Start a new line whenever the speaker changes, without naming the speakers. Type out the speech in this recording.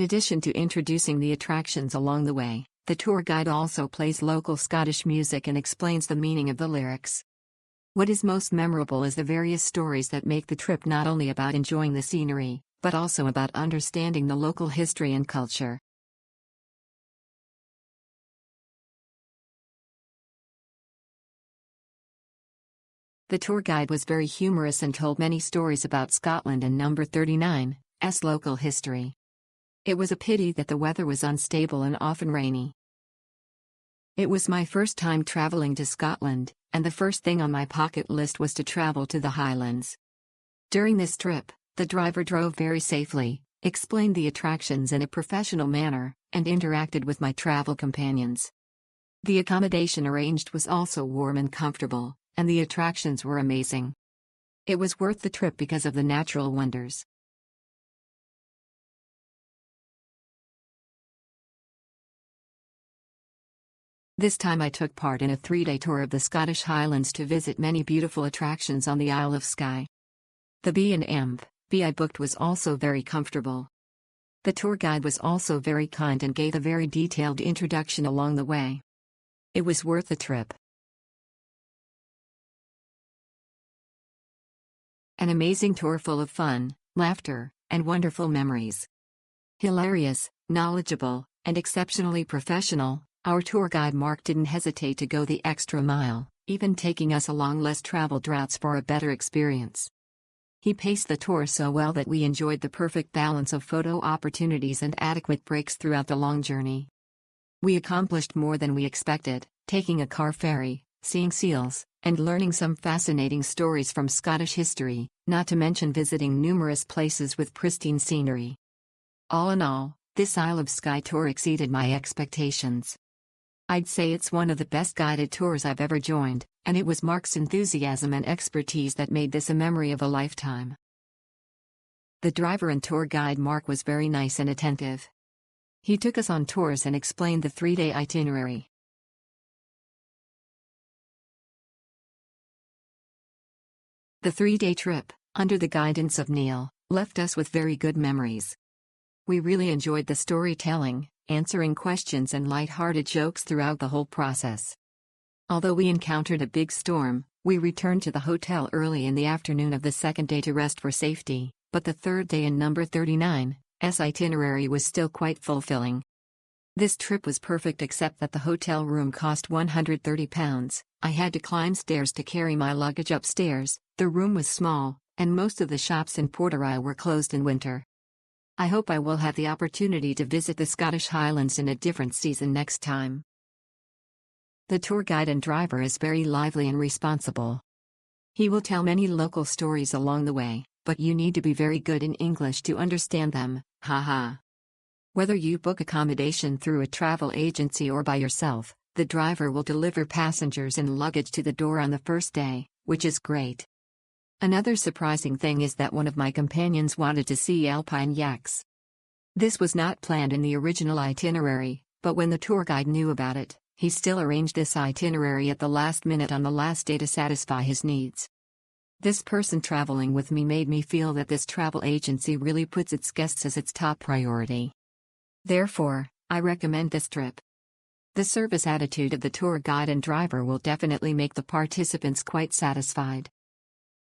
addition to introducing the attractions along the way, the tour guide also plays local Scottish music and explains the meaning of the lyrics. What is most memorable is the various stories that make the trip not only about enjoying the scenery, but also about understanding the local history and culture. The tour guide was very humorous and told many stories about Scotland and number 39's local history. It was a pity that the weather was unstable and often rainy. It was my first time traveling to Scotland, and the first thing on my pocket list was to travel to the Highlands. During this trip, the driver drove very safely, explained the attractions in a professional manner, and interacted with my travel companions. The accommodation arranged was also warm and comfortable, and the attractions were amazing. It was worth the trip because of the natural wonders. This time I took part in a 3-day tour of the Scottish Highlands to visit many beautiful attractions on the Isle of Skye. The B&B I booked was also very comfortable. The tour guide was also very kind and gave a very detailed introduction along the way. It was worth the trip. An amazing tour full of fun, laughter, and wonderful memories. Hilarious, knowledgeable, and exceptionally professional, our tour guide Mark didn't hesitate to go the extra mile, even taking us along less traveled routes for a better experience. He paced the tour so well that we enjoyed the perfect balance of photo opportunities and adequate breaks throughout the long journey. We accomplished more than we expected, taking a car ferry, seeing seals, and learning some fascinating stories from Scottish history, not to mention visiting numerous places with pristine scenery. All in all, this Isle of Skye tour exceeded my expectations. I'd say it's one of the best guided tours I've ever joined, and it was Mark's enthusiasm and expertise that made this a memory of a lifetime. The driver and tour guide Mark was very nice and attentive. He took us on tours and explained the 3-day itinerary. The 3-day trip, under the guidance of Neil, left us with very good memories. We really enjoyed the storytelling, answering questions and light-hearted jokes throughout the whole process. Although we encountered a big storm, we returned to the hotel early in the afternoon of the second day to rest for safety, but the third day in number 39's itinerary was still quite fulfilling. This trip was perfect except that the hotel room cost £130. I had to climb stairs to carry my luggage upstairs, the room was small, and most of the shops in Portruy were closed in winter. I hope I will have the opportunity to visit the Scottish Highlands in a different season next time. The tour guide and driver is very lively and responsible. He will tell many local stories along the way, but you need to be very good in English to understand them, haha. Whether you book accommodation through a travel agency or by yourself, the driver will deliver passengers and luggage to the door on the first day, which is great. Another surprising thing is that one of my companions wanted to see alpine yaks. This was not planned in the original itinerary, but when the tour guide knew about it, he still arranged this itinerary at the last minute on the last day to satisfy his needs. This person traveling with me made me feel that this travel agency really puts its guests as its top priority. Therefore, I recommend this trip. The service attitude of the tour guide and driver will definitely make the participants quite satisfied.